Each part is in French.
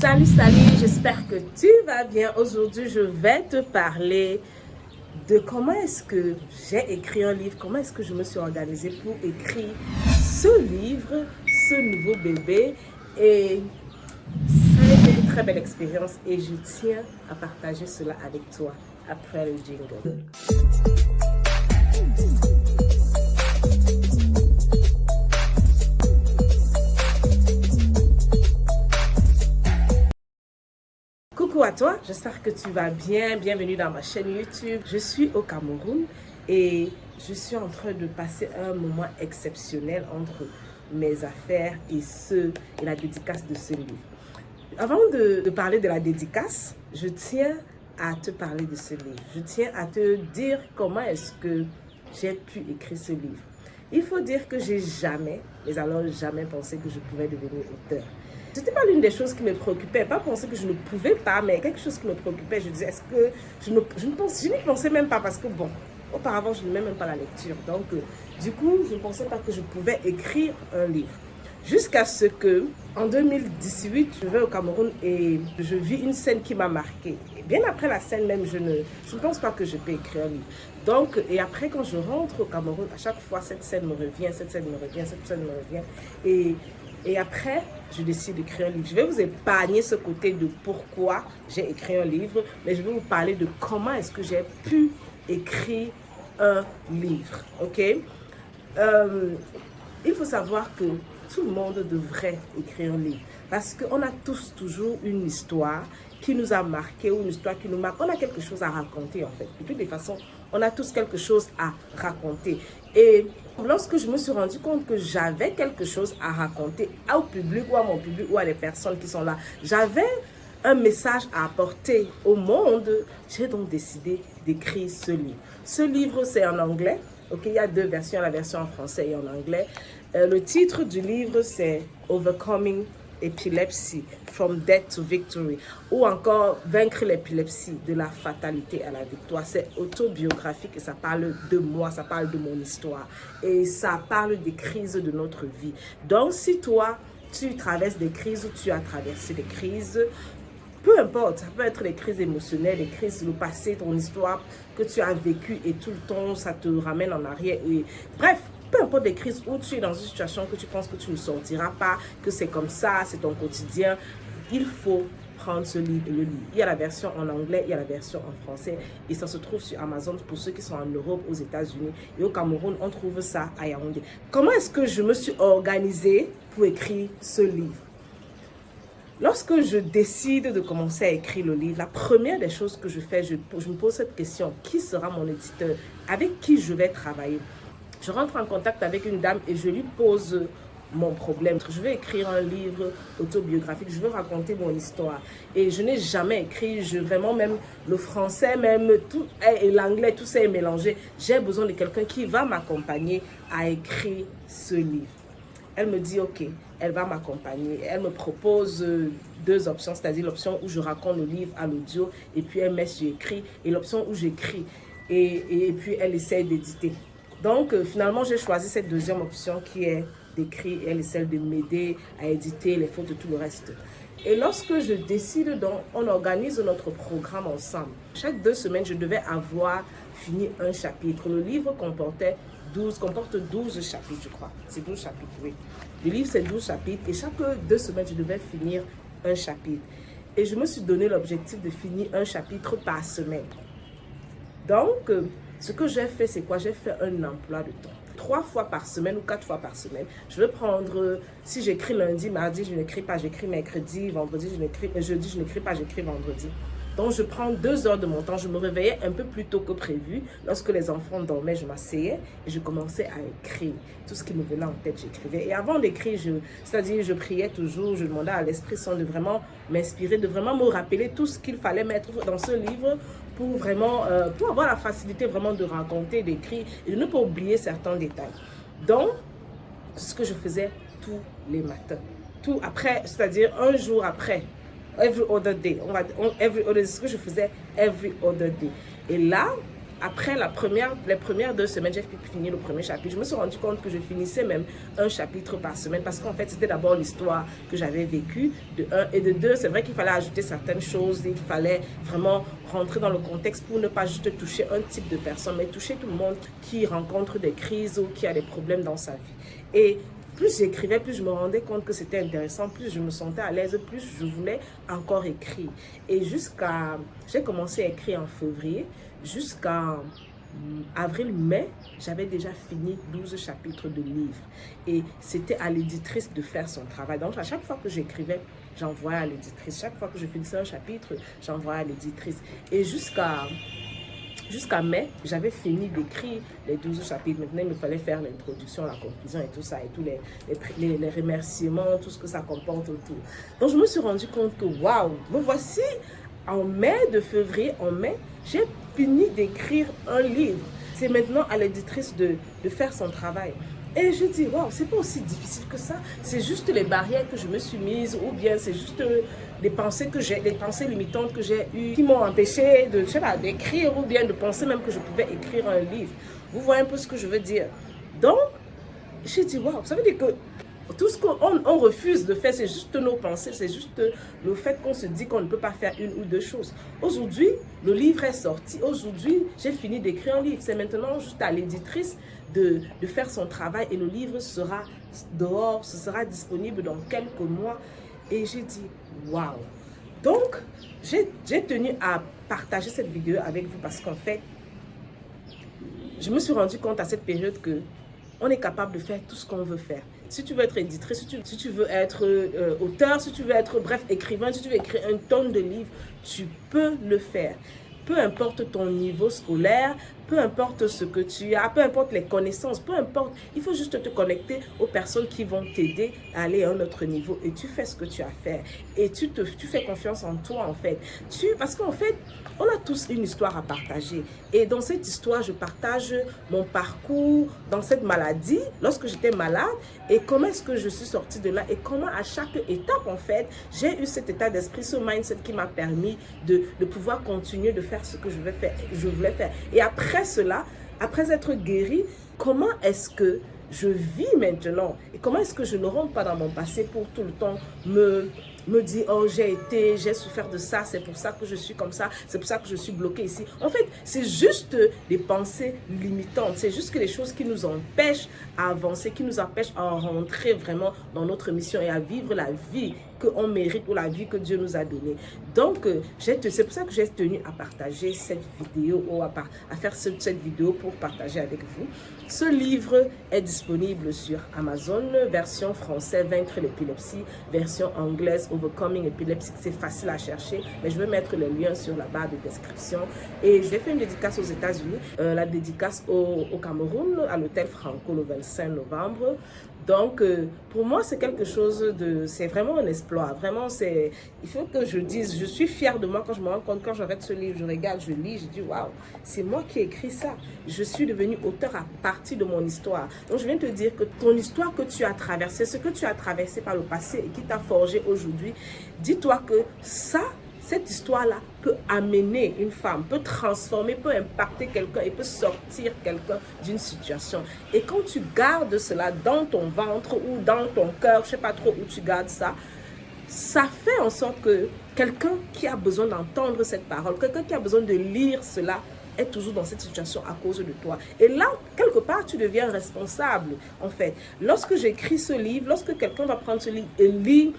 Salut, j'espère que tu vas bien. Aujourd'hui, je vais te parler de comment est-ce que j'ai écrit un livre, comment est-ce que je me suis organisée pour écrire ce livre, ce nouveau bébé. Et ça a été une très belle expérience et je tiens à partager cela avec toi après le jingle. Coucou à toi, j'espère que tu vas bien. Bienvenue dans ma chaîne YouTube. Je suis au Cameroun et je suis en train de passer un moment exceptionnel entre mes affaires et la dédicace de ce livre. Avant de parler de la dédicace, je tiens à te parler de ce livre. Je tiens à te dire comment est-ce que j'ai pu écrire ce livre. Il faut dire que j'ai jamais, mais alors jamais pensé que je pouvais devenir auteur. Ce n'était pas l'une des choses qui me préoccupait, pas penser que je ne pouvais pas, mais quelque chose qui me préoccupait. Je disais, est-ce que je n'y pensais même pas parce que bon, auparavant je n'aimais même pas la lecture. Donc du coup, je ne pensais pas que je pouvais écrire un livre. Jusqu'à ce que, en 2018, je vais au Cameroun et je vis une scène qui m'a marquée. Et bien après la scène même, je ne pense pas que je peux écrire un livre. Donc, et après quand je rentre au Cameroun, à chaque fois cette scène me revient, cette scène me revient, cette scène me revient. Et après, je décide d'écrire un livre. Je vais vous épargner ce côté de pourquoi j'ai écrit un livre, mais je vais vous parler de comment est-ce que j'ai pu écrire un livre. Ok? Il faut savoir que tout le monde devrait écrire un livre parce qu'on a tous toujours une histoire qui nous a marqué ou une histoire qui nous marque. On a quelque chose à raconter en fait. De toutes les façons, on a tous quelque chose à raconter. Et lorsque je me suis rendu compte que j'avais quelque chose à raconter au public ou à mon public ou à les personnes qui sont là, j'avais un message à apporter au monde, j'ai donc décidé d'écrire ce livre. Ce livre, c'est en anglais. Ok, il y a deux versions, la version en français et en anglais. Le titre du livre, c'est Overcoming Epilepsy, From Death to Victory, ou encore Vaincre l'épilepsie, de la fatalité à la victoire. C'est autobiographique et ça parle de moi, ça parle de mon histoire et ça parle des crises de notre vie. Donc, si toi, tu traverses des crises ou tu as traversé des crises, peu importe, ça peut être des crises émotionnelles, des crises du passé, ton histoire que tu as vécue et tout le temps, ça te ramène en arrière. Et, bref, peu importe des crises où tu es dans une situation que tu penses que tu ne sortiras pas, que c'est comme ça, c'est ton quotidien, il faut prendre ce livre et le lire. Il y a la version en anglais, il y a la version en français et ça se trouve sur Amazon pour ceux qui sont en Europe, aux États-Unis et au Cameroun, on trouve ça à Yaoundé. Comment est-ce que je me suis organisée pour écrire ce livre? Lorsque je décide de commencer à écrire le livre, la première des choses que je fais, je me pose cette question. Qui sera mon éditeur? Avec qui je vais travailler? Je rentre en contact avec une dame et je lui pose mon problème. Je veux écrire un livre autobiographique, je veux raconter mon histoire. Et je n'ai jamais écrit, vraiment même le français, même tout, et l'anglais, tout ça est mélangé. J'ai besoin de quelqu'un qui va m'accompagner à écrire ce livre. Elle me dit ok, elle va m'accompagner. Elle me propose deux options, c'est-à-dire l'option où je raconte le livre à l'audio et puis elle met sur écrit et l'option où j'écris et puis elle essaie d'éditer. Donc finalement j'ai choisi cette deuxième option qui est d'écrire et elle essaie de m'aider à éditer les fautes et tout le reste. Et lorsque je décide, donc, on organise notre programme ensemble. Chaque 2 semaines, je devais avoir fini un chapitre. Le livre comporte 12 chapitres, je crois. C'est 12 chapitres, oui. Le livre, c'est 12 chapitres. Et chaque 2 semaines, je devais finir un chapitre. Et je me suis donné l'objectif de finir un chapitre par semaine. Donc, ce que j'ai fait, c'est quoi? J'ai fait un emploi de temps. 3 fois par semaine ou 4 fois par semaine. Je vais prendre, si j'écris lundi, mardi, je n'écris pas, j'écris mercredi, vendredi, jeudi, je n'écris pas, j'écris vendredi. Donc, je prends 2 heures de mon temps. Je me réveillais un peu plus tôt que prévu. Lorsque les enfants dormaient, je m'asseyais et je commençais à écrire. Tout ce qui me venait en tête, j'écrivais. Et avant d'écrire, c'est-à-dire je priais toujours, je demandais à l'Esprit Saint de vraiment m'inspirer, de vraiment me rappeler tout ce qu'il fallait mettre dans ce livre pour vraiment, pour avoir la facilité vraiment de raconter, d'écrire et de ne pas oublier certains détails. Donc, c'est ce que je faisais tous les matins. Tout après, c'est-à-dire un jour après. Every other day, c'est ce que je faisais every other day. Et là, après les premières 2 semaines, j'ai fini le premier chapitre. Je me suis rendu compte que je finissais même un chapitre par semaine parce qu'en fait, c'était d'abord l'histoire que j'avais vécue, de 1 et de 2. C'est vrai qu'il fallait ajouter certaines choses, il fallait vraiment rentrer dans le contexte pour ne pas juste toucher un type de personne, mais toucher tout le monde qui rencontre des crises ou qui a des problèmes dans sa vie. Et plus j'écrivais, plus je me rendais compte que c'était intéressant, plus je me sentais à l'aise, plus je voulais encore écrire. Et j'ai commencé à écrire en février, jusqu'à avril-mai, j'avais déjà fini 12 chapitres de livres. Et c'était à l'éditrice de faire son travail. Donc, à chaque fois que j'écrivais, j'envoyais à l'éditrice. Chaque fois que je finissais un chapitre, j'envoyais à l'éditrice. Et jusqu'à mai, j'avais fini d'écrire les 12 chapitres. Maintenant, il me fallait faire l'introduction, la conclusion et tout ça, et tous les remerciements, tout ce que ça comporte autour. Donc, je me suis rendu compte que, waouh, me voici en mai, j'ai fini d'écrire un livre. C'est maintenant à l'éditrice de faire son travail. Et je dis, waouh, c'est pas aussi difficile que ça. C'est juste les barrières que je me suis mises, ou bien c'est juste les pensées limitantes que j'ai eues qui m'ont empêché d'écrire, ou bien de penser même que je pouvais écrire un livre. Vous voyez un peu ce que je veux dire. Donc, j'ai dit, waouh, ça veut dire que tout ce qu'on refuse de faire, c'est juste nos pensées, c'est juste le fait qu'on se dit qu'on ne peut pas faire une ou deux choses. Aujourd'hui, le livre est sorti. Aujourd'hui, j'ai fini d'écrire un livre. C'est maintenant juste à l'éditrice de faire son travail et le livre sera dehors, ce sera disponible dans quelques mois. Et j'ai dit, waouh! Donc, j'ai tenu à partager cette vidéo avec vous parce qu'en fait, je me suis rendu compte à cette période que on est capable de faire tout ce qu'on veut faire. Si tu veux être éditrice, si tu veux être auteur, si tu veux être, bref, écrivain, si tu veux écrire une tonne de livres, tu peux le faire. Peu importe ton niveau scolaire, peu importe ce que tu as, peu importe les connaissances, peu importe, il faut juste te connecter aux personnes qui vont t'aider à aller à un autre niveau et tu fais ce que tu as à faire et tu fais confiance en toi en fait. Parce qu'en fait, on a tous une histoire à partager et dans cette histoire, je partage mon parcours dans cette maladie, lorsque j'étais malade et comment est-ce que je suis sortie de là et comment à chaque étape en fait, j'ai eu cet état d'esprit, ce mindset qui m'a permis de pouvoir continuer de faire ce que je voulais faire. Et après cela, après être guéri, comment est-ce que je vis maintenant? Et comment est-ce que je ne rentre pas dans mon passé pour tout le temps me dire, oh, j'ai souffert de ça, c'est pour ça que je suis comme ça, c'est pour ça que je suis bloquée ici. En fait, c'est juste des pensées limitantes, c'est juste que les choses qui nous empêchent à avancer, qui nous empêchent à rentrer vraiment dans notre mission et à vivre la vie qu'on mérite ou la vie que Dieu nous a donnée. Donc, c'est pour ça que j'ai tenu à partager cette vidéo ou à faire cette vidéo pour partager avec vous. Ce livre est disponible sur Amazon, version française, Vaincre l'épilepsie, version anglaise, Overcoming Epilepsy. C'est facile à chercher, mais je vais mettre les liens sur la barre de description. Et je vais faire une dédicace aux États-Unis, la dédicace au Cameroun, à l'hôtel Franco le 25 novembre. Donc, pour moi, c'est quelque chose c'est vraiment un exploit. Vraiment, il faut que je dise, je suis fière de moi quand je me rends compte, quand j'arrête ce livre, je regarde, je lis, je dis, waouh, c'est moi qui ai écrit ça. Je suis devenue auteur à partir de mon histoire. Donc, je viens te dire que ton histoire que tu as traversée, ce que tu as traversé par le passé et qui t'a forgé aujourd'hui, dis-toi que cette histoire-là peut amener une femme, peut transformer, peut impacter quelqu'un et peut sortir quelqu'un d'une situation. Et quand tu gardes cela dans ton ventre ou dans ton cœur, je ne sais pas trop où tu gardes ça, ça fait en sorte que quelqu'un qui a besoin d'entendre cette parole, quelqu'un qui a besoin de lire cela, est toujours dans cette situation à cause de toi. Et là, quelque part, tu deviens responsable, en fait. Lorsque j'écris ce livre, lorsque quelqu'un va prendre ce livre et lire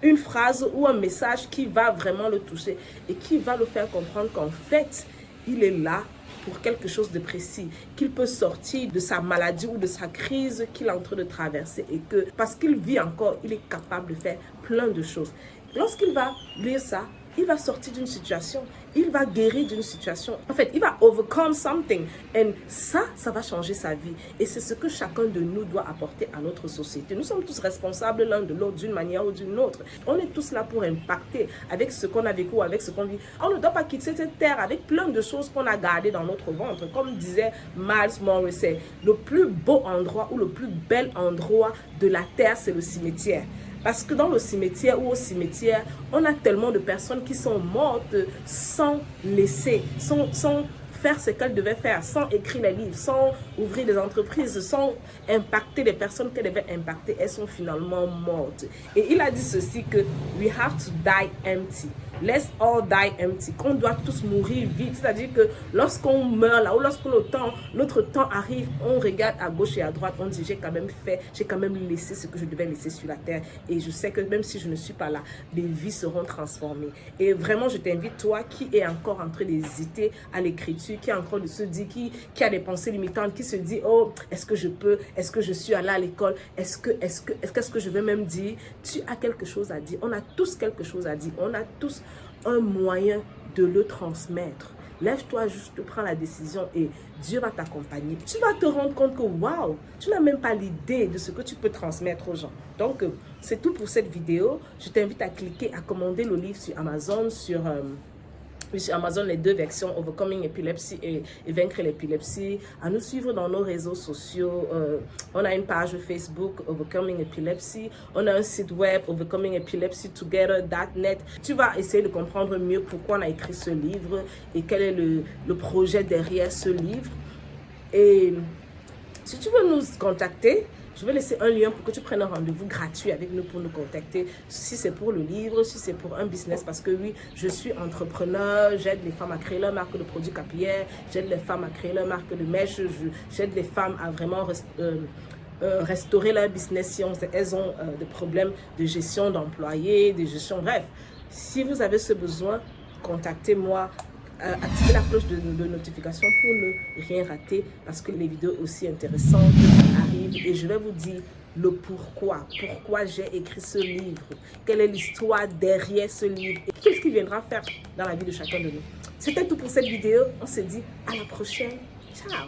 une phrase ou un message qui va vraiment le toucher et qui va le faire comprendre qu'en fait, il est là pour quelque chose de précis, qu'il peut sortir de sa maladie ou de sa crise qu'il est en train de traverser et que, parce qu'il vit encore, il est capable de faire plein de choses. Lorsqu'il va lire ça, il va sortir d'une situation, il va guérir d'une situation. En fait, il va overcome something. Et ça va changer sa vie. Et c'est ce que chacun de nous doit apporter à notre société. Nous sommes tous responsables l'un de l'autre d'une manière ou d'une autre. On est tous là pour impacter avec ce qu'on a vécu ou avec ce qu'on vit. On ne doit pas quitter cette terre avec plein de choses qu'on a gardées dans notre ventre. Comme disait Miles Morrissey, le plus beau endroit ou le plus bel endroit de la terre, c'est le cimetière. Parce que dans le cimetière ou au cimetière, on a tellement de personnes qui sont mortes sans laisser, sans faire ce qu'elle devait faire, sans écrire les livres, sans ouvrir des entreprises, sans impacter les personnes qu'elle devait impacter, elles sont finalement mortes. Et il a dit ceci que we have to die empty. Let's all die empty. Qu'on doit tous mourir vite. C'est-à-dire que lorsqu'on meurt là, ou lorsque notre temps arrive, on regarde à gauche et à droite, on dit j'ai quand même fait, j'ai quand même laissé ce que je devais laisser sur la terre. Et je sais que même si je ne suis pas là, des vies seront transformées. Et vraiment, je t'invite, toi qui es encore en train d'hésiter à l'écriture, qui est encore de se dire, qui a des pensées limitantes, qui se dit, oh, est-ce que je peux, est-ce que je suis allé à l'école, qu'est-ce que je vais même dire? Tu as quelque chose à dire. On a tous quelque chose à dire. On a tous un moyen de le transmettre. Lève-toi, juste prends la décision et Dieu va t'accompagner. Tu vas te rendre compte que waouh, tu n'as même pas l'idée de ce que tu peux transmettre aux gens. Donc, c'est tout pour cette vidéo. Je t'invite à cliquer, à commander le livre sur Amazon, sur Amazon, les deux versions, Overcoming Epilepsy et Vaincre l'épilepsie, à nous suivre dans nos réseaux sociaux. On a une page Facebook, Overcoming Epilepsy. On a un site web, overcomingepilepsytogether.net. Tu vas essayer de comprendre mieux pourquoi on a écrit ce livre et quel est le projet derrière ce livre. Et si tu veux nous contacter, je vais laisser un lien pour que tu prennes un rendez-vous gratuit avec nous pour nous contacter. Si c'est pour le livre, si c'est pour un business, parce que oui, je suis entrepreneur, j'aide les femmes à créer leur marque de produits capillaires, j'aide les femmes à créer leur marque de mèches, j'aide les femmes à vraiment restaurer leur business si elles ont des problèmes de gestion d'employés, de gestion, bref. Si vous avez ce besoin, contactez-moi. Activez la cloche de notification pour ne rien rater parce que les vidéos aussi intéressantes arrivent et je vais vous dire le pourquoi j'ai écrit ce livre, quelle est l'histoire derrière ce livre et qu'est-ce qu'il viendra faire dans la vie de chacun de nous. C'était tout pour cette vidéo, on se dit à la prochaine, ciao.